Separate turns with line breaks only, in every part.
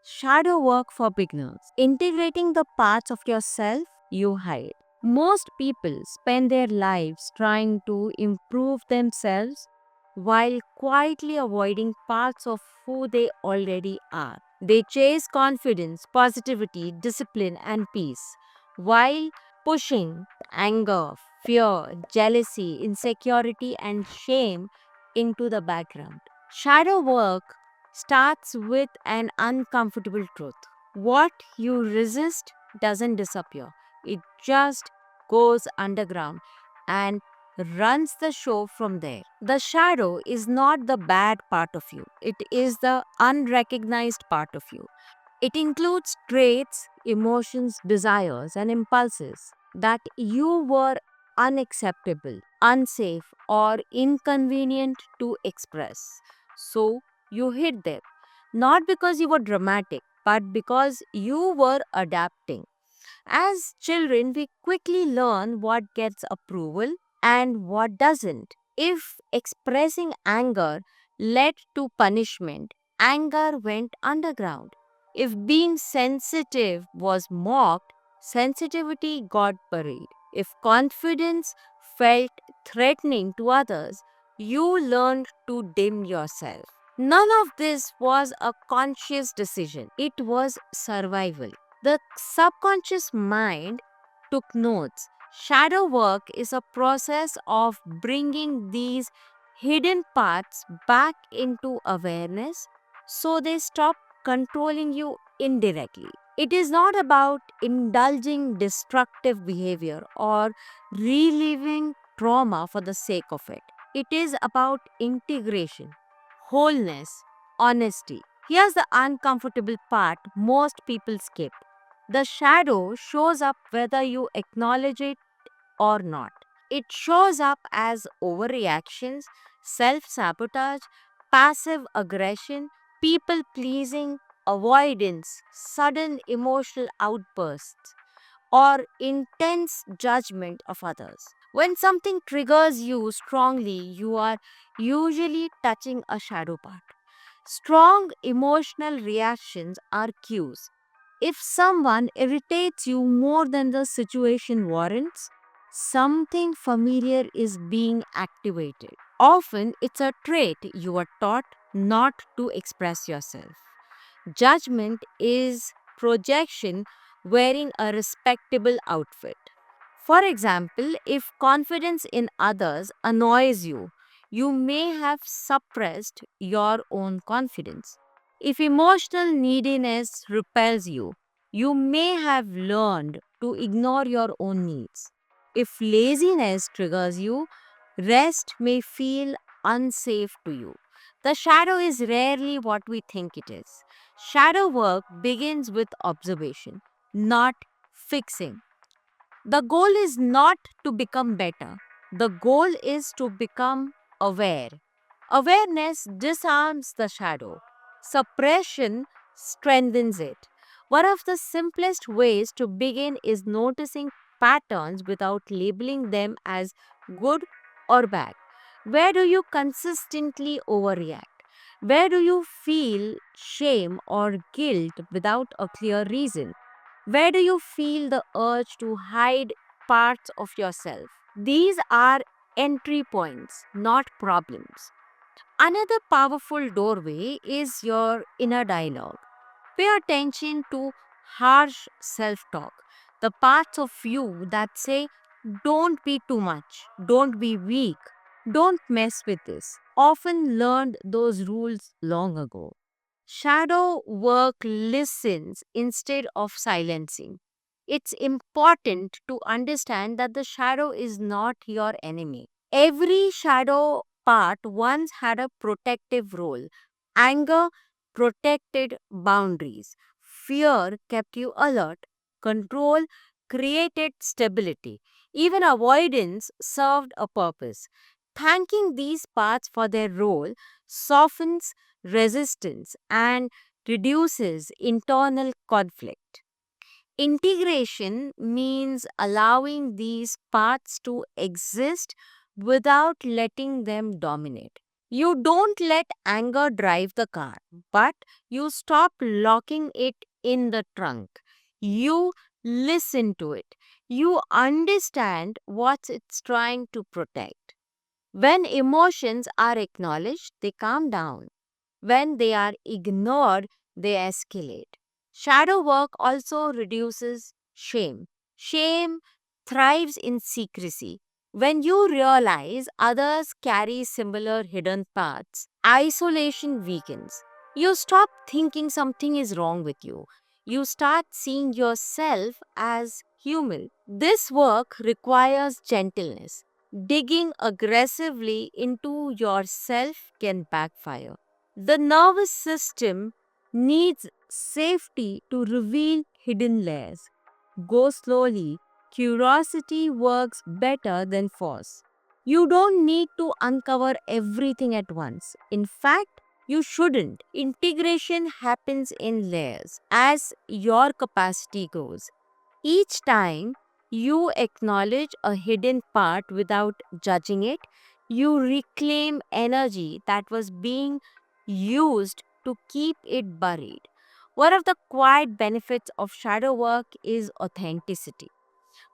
Shadow work for beginners. Integrating the parts of yourself you hide. Most people spend their lives trying to improve themselves while quietly avoiding parts of who they already are. They chase confidence, positivity, discipline, and peace while pushing anger, fear, jealousy, insecurity, and shame into the background. Shadow work starts with an uncomfortable truth. What you resist doesn't disappear, it just goes underground and runs the show from there. The shadow is not the bad part of you, it is the unrecognized part of you. It includes traits, emotions, desires, and impulses that you were unacceptable, unsafe, or inconvenient to express. So you hid them, not because you were dramatic, but because you were adapting. As children, we quickly learn what gets approval and what doesn't. If expressing anger led to punishment, anger went underground. If being sensitive was mocked, sensitivity got buried. If confidence felt threatening to others, you learned to dim yourself. None of this was a conscious decision, it was survival. The subconscious mind took notes. Shadow work is a process of bringing these hidden parts back into awareness so they stop controlling you indirectly. It is not about indulging destructive behavior or reliving trauma for the sake of it. It is about integration, wholeness, honesty. Here's the uncomfortable part most people skip. The shadow shows up whether you acknowledge it or not. It shows up as overreactions, self sabotage, passive aggression, people pleasing, avoidance, sudden emotional outbursts, or intense judgment of others. When something triggers you strongly, you are usually touching a shadow part. Strong emotional reactions are cues. If someone irritates you more than the situation warrants, something familiar is being activated. Often, it's a trait you are taught not to express yourself. Judgment is projection wearing a respectable outfit. For example, if confidence in others annoys you, you may have suppressed your own confidence. If emotional neediness repels you, you may have learned to ignore your own needs. If laziness triggers you, rest may feel unsafe to you. The shadow is rarely what we think it is. Shadow work begins with observation, not fixing. The goal is not to become better, the goal is to become aware. Awareness disarms the shadow, suppression strengthens it. One of the simplest ways to begin is noticing patterns without labeling them as good or bad. Where do you consistently overreact? Where do you feel shame or guilt without a clear reason? Where do you feel the urge to hide parts of yourself? These are entry points, not problems. Another powerful doorway is your inner dialogue. Pay attention to harsh self talk, the parts of you that say, don't be too much, don't be weak, don't mess with this. Often learned those rules long ago. Shadow work listens instead of silencing. It's important to understand that the shadow is not your enemy. Every shadow part once had a protective role. Anger protected boundaries, fear kept you alert, control created stability, even avoidance served a purpose. Thanking these parts for their role softens resistance and reduces internal conflict. Integration means allowing these parts to exist without letting them dominate. You don't let anger drive the car, but you stop locking it in the trunk. You listen to it. You understand what it's trying to protect. When emotions are acknowledged, they calm down. When they are ignored, they escalate. Shadow work also reduces shame. Shame thrives in secrecy. When you realize others carry similar hidden paths, isolation weakens. You stop thinking something is wrong with you. You start seeing yourself as human. This work requires gentleness. Digging aggressively into yourself can backfire. The nervous system needs safety to reveal hidden layers. Go slowly. Curiosity works better than force. You don't need to uncover everything at once. In fact, you shouldn't. Integration happens in layers as your capacity grows. Each time you acknowledge a hidden part without judging it, you reclaim energy that was being used to keep it buried. One of the quiet benefits of shadow work is authenticity.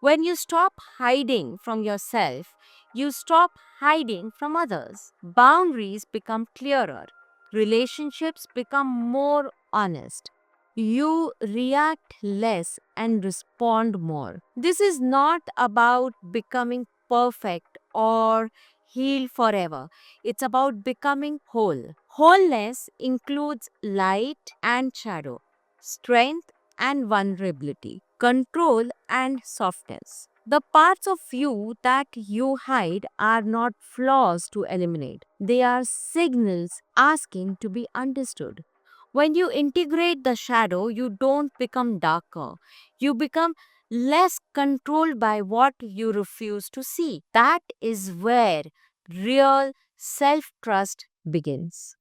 When you stop hiding from yourself, you stop hiding from others. Boundaries become clearer, relationships become more honest. You react less and respond more. This is not about becoming perfect or healed forever. It's about becoming whole. Wholeness includes light and shadow, strength and vulnerability, control and softness. The parts of you that you hide are not flaws to eliminate, they are signals asking to be understood. When you integrate the shadow, you don't become darker, you become less controlled by what you refuse to see. That is where real self trust begins.